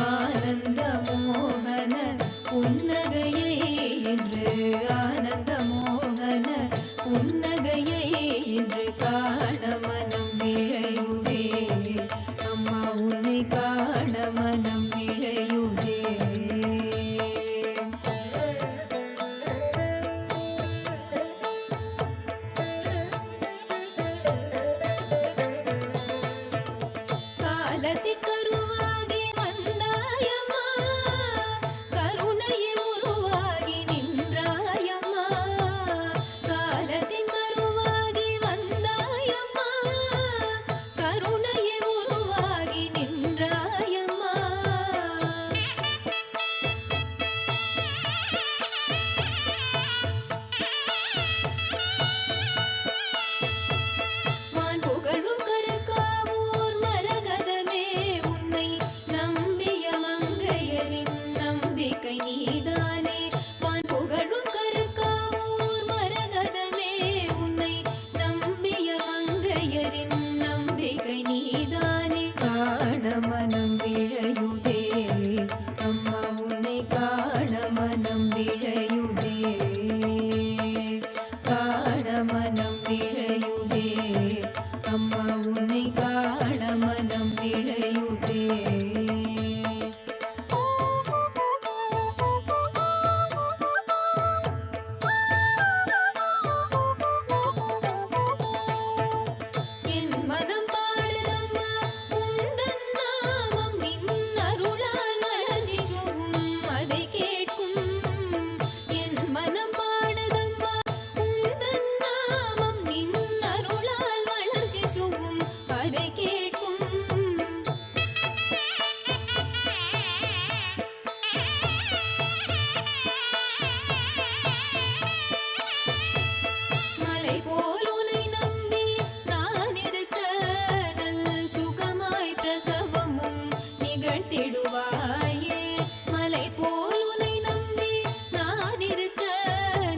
ஆனந்த மோகன புன்னகையை என்று ஆனந்த மோகன புன்னகையை இன்று காண மனம் விழையுதே அம்மா உன்னை காண மனம் விழையுதே காலத்தின் கருவாகி வந்தாயம்மா கருணையை உருவாகி நின்றாயம்மா காலத்தின் கருவாகி வந்தாயம்மா கருணையை உருவாகி நின்றாயம்மா வான் புகழும் கரக்காவூர் மரகதமே உன்னை நம்பிய மங்கையரின் நம்பிக்கை நீதானே வான் புகழும் கரக்காவூர் மரகதமே உன்னை நம்பிய மங்கையரின் நம்பிக்கை நீதானே காண மனம் விழையுதே அம்மா உன்னை காண மனம் விழையுதே காண மனம் விழையுதே அம்மா உன்னை காண மனம் விழையுதே என் மனம் பாடுதம்மா உந்தன் நாமம் நின் அருளால் வளர்ச்சி சுகும் அதை கேட்கும் என் மனம் பாடுதம்மா உந்தன் நாமம் நின் அருளால் வளர்ச்சி சுகும் அதை கேட்கும் மலை போல் உனை நம்பி நான் இருக்க நல் சுகமாய் பிரசவமும் நிகழ்த்திடுவாயே மலை போல் உனை நம்பி நான் இருக்க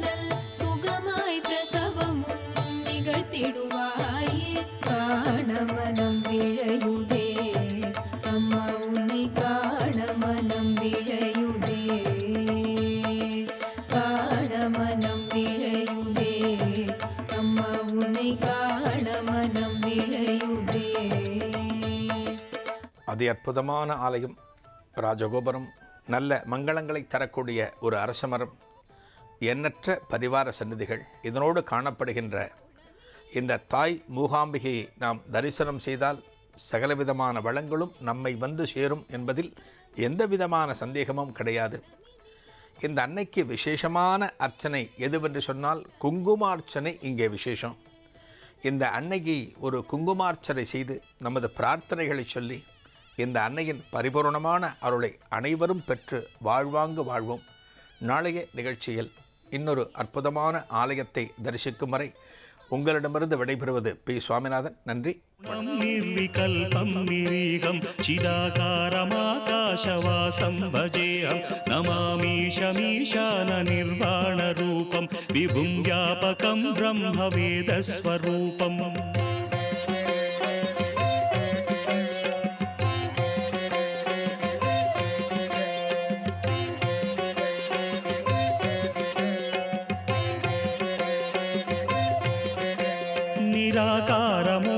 நல் சுகமாய் பிரசவமும் நிகழ்த்திடுவாயே காண மனம் விழையுதே அம்மா உன்னை காண மனம் விழையுதே காண மனம் விழையுதே அம்மா உன்னை காண மனம் விழையுதே அதி அற்புதமான ஆலயம், ராஜகோபுரம், நல்ல மங்களங்களை தரக்கூடிய ஒரு அரசமரம், எண்ணற்ற பரிவார சந்நிதிகள், இதனோடு காணப்படுகின்ற இந்த தாய் மூகாம்பிகையை நாம் தரிசனம் செய்தால் சகலவிதமான வளங்களும் நம்மை வந்து சேரும் என்பதில் எந்த விதமான சந்தேகமும் கிடையாது. இந்த அன்னைக்கு விசேஷமான அர்ச்சனை எதுவென்று சொன்னால் குங்குமார்ச்சனை இங்கே விசேஷம். இந்த அன்னைக்கு ஒரு குங்குமார்ச்சனை செய்து நமது பிரார்த்தனைகளை சொல்லி இந்த அன்னையின் பரிபூர்ணமான அருளை அனைவரும் பெற்று வாழ்வாங்கு வாழ்வோம். நாளைய நிகழ்ச்சியில் இன்னொரு அற்புதமான ஆலயத்தை தரிசிக்கும் வரை உங்களிடமிருந்து விடைபெறுவது பி. சுவாமிநாதன். நன்றி. निर्विकल्पं निरीहं चिदाकारमाकाशवासं भजेऽहं नमामीशमीशाननिर्वाणरूपं विभुं व्यापकं ब्रह्मवेदस्वरूपम्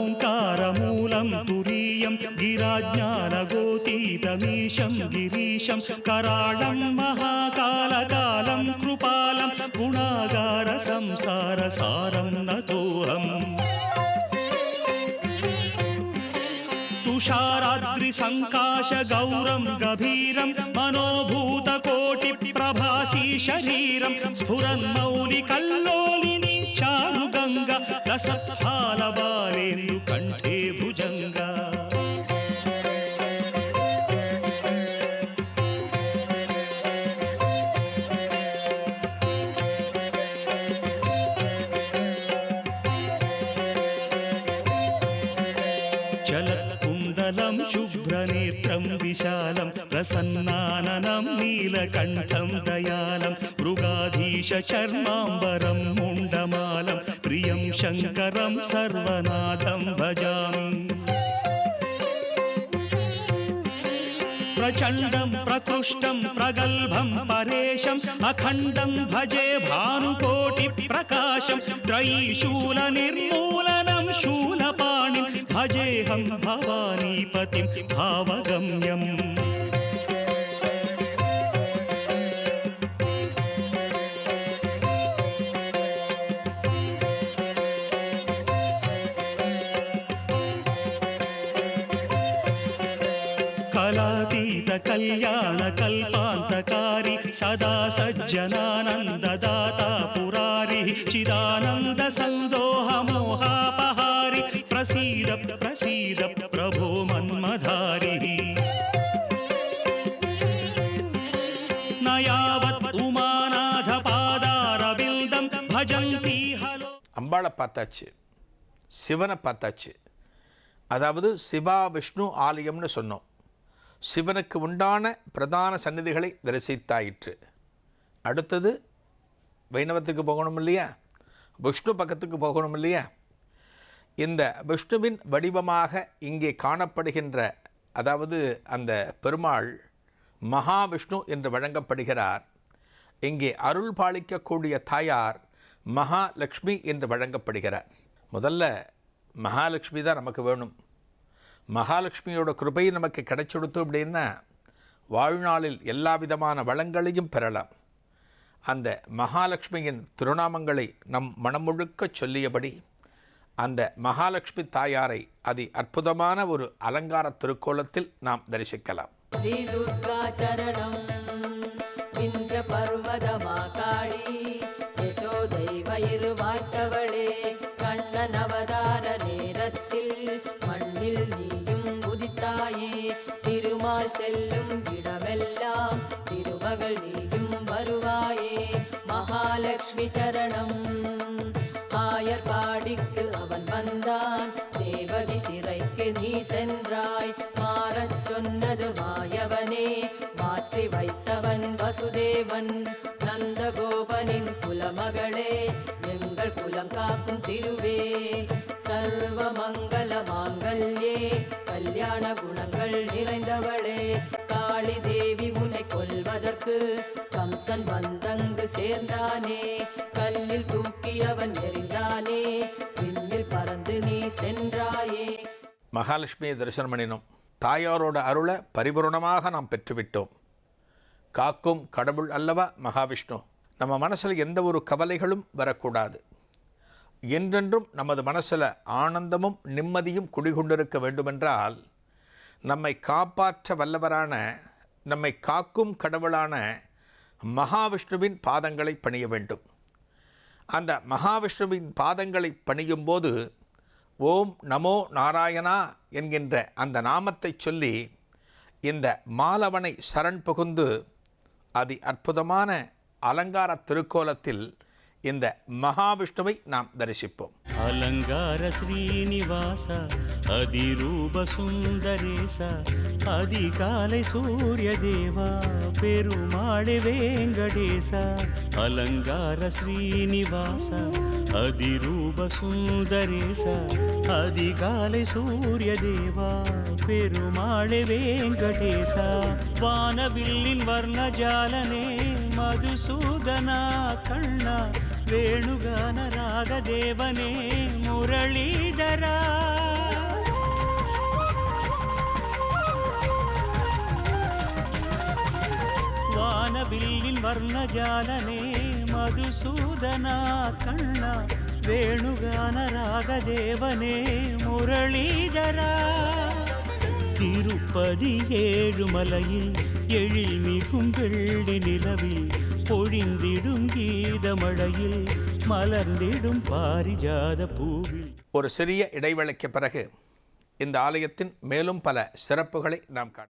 निराकारमोङ्कारमूलं तुरीयं गिराज्ञानगोतीतमीशं गिरीशं कराळं महाकालकालं कृपालं गुणागारसंसारसारं नतोऽहम् तुषाराद्रिसङ्काशगौरं गभीरं मनोभूतकोटिप्रभासी शरीरं स्फुरन्मौलिकल्लोलिनी चारुगङ्गा रसस्थालबालेन्दु कण्ठे भुजङ्गा चलत्कुण्डलं शुभ्रनेत्रं विशालं प्रसन्नाननं नीलकण्ठं दयालं मृगाधीशचर्माम्बरं मुण्डमालं प्रियं शङ्करं सर्वनाथं भजामि प्रचण्डं प्रकृष्टं प्रगल्भं परेशम् अखण्डं भजे भानुकोटिप्रकाशं त्रयीशूलनिर्मूलनं शूलपाणिं भजेऽहं भवानीपतिं भावगम्यम् कलातीत कल्याण कल्पान्तकारी सदा सज्जनानन्ददाता पुरारी चिदानन्द सन्दोह मोहापहारी प्रसीद प्रसीद प्रभो मन्मधारी न यावत् उमानाथ पादारविन्दं भजन्ति हलो அம்பாளை பார்த்தாச்சு, சிவனை பார்த்தாச்சு. அதாவது சிவா விஷ்ணு ஆலயம்னு சொன்னோம். சிவனுக்கு உண்டான பிரதான சந்நிதிகளை தரிசித்தாயிற்று. அடுத்தது வைணவத்துக்கு போகணும் இல்லையா, விஷ்ணு பக்கத்துக்கு போகணும் இல்லையா. இந்த விஷ்ணுவின் வடிவமாக இங்கே காணப்படுகின்ற, அதாவது அந்த பெருமாள் மகாவிஷ்ணு என்று வழங்கப்படுகிறார். இங்கே அருள் பாலிக்கக்கூடிய தாயார் மகாலட்சுமி என்று வழங்கப்படுகிறார். முதல்ல மகாலட்சுமி தான் நமக்கு வேணும். மகாலட்சுமியோட கிருபை நமக்கு கிடைச்செடுத்து அப்படின்னா வாழ்நாளில் எல்லா விதமான வளங்களையும் பெறலாம். அந்த மகாலட்சுமியின் திருநாமங்களை நம் மனமுழுக்க சொல்லியபடி அந்த மகாலட்சுமி தாயாரை அதி அற்புதமான ஒரு அலங்கார திருக்கோலத்தில் நாம் தரிசிக்கலாம். ஸ்ரீ துர்கா சரணம் விந்திய பர்வதமாகாளி யசோதை வயிறு வாய்த்தவளே கண்ணன் அவதார நேரத்தில் மண்ணில் நீயும் உதித்தாயே திருமால் செல்லும் இடமெல்லாம் திருமகள் நீயும் வருவாயே மகாலட்சுமி சரணம் ஆயர்பாடிக்கு அவன் வந்தான் தேவகி சிறைக்கு நீ சென்றாய் மாறச் சொன்னது மாயவனே மாற்றி வைத்தவன் வசுதேவன் நந்தகோபனின் குலமகளே எங்கள் குலம் காக்கும் திருவே சர்வ மங்கள மாங்கல்யே கல்யாண குணங்கள் நிறைந்தவளே காளி தேவி உன்னை கொல்வதற்கு கம்சன் வந்தங்கு சேர்ந்தானே கல்லில் தூக்கியவன் எறிந்தானே விண்ணில் பறந்து நீ சென்றாயே. மகாலட்சுமியை தரிசனம் பண்ணினோம். தாயாரோட அருளை பரிபூர்ணமாக நாம் பெற்றுவிட்டோம். காக்கும் கடவுள் அல்லவா மகாவிஷ்ணு. நம்ம மனசில் எந்த ஒரு கவலைகளும் வரக்கூடாது. என்றென்றும் நமது மனசில் ஆனந்தமும் நிம்மதியும் குடிகொண்டிருக்க வேண்டுமென்றால் நம்மை காப்பாற்ற வல்லவரான, நம்மை காக்கும் கடவுளான மகாவிஷ்ணுவின் பாதங்களை பணிய வேண்டும். அந்த மகாவிஷ்ணுவின் பாதங்களை பணியும் போது ஓம் நமோ நாராயணா என்கின்ற அந்த நாமத்தை சொல்லி இந்த மாலவனை சரண் புகுந்து அதி அற்புதமான அலங்கார திருக்கோலத்தில் இந்த மகாவிஷ்ணுவை நாம் தரிசிப்போம். அலங்கார ஸ்ரீனிவாச அதிரூப சுந்தரேச அதிகாலை சூரிய தேவா பெருமாளே வேங்கடேச அலங்கார ஸ்ரீனிவாச அதிரூப சுந்தரேச அதிகாலை சூரிய தேவா பெருமாளே வேங்கடேச வானவில்லின் வர்ணஜாலனே மதுசூதனா கண்ணா வேணுகான ராகதேவனே முரளீதரா வானவில்லின் வர்ணஜாலனே மதுசூதனா கண்ணா வேணுகான ராகதேவனே முரளீதரா திருப்பதி ஏழுமலையில் எழில் மிகும் வெள்ளி நிலவில் பொழிந்திடும் கீதமழையில் மலர்ந்திடும் பாரிஜாத பூவில். ஒரு சிறிய இடைவேளைக்கு பிறகு இந்த ஆலயத்தின் மேலும் பல சிறப்புகளை நாம் காண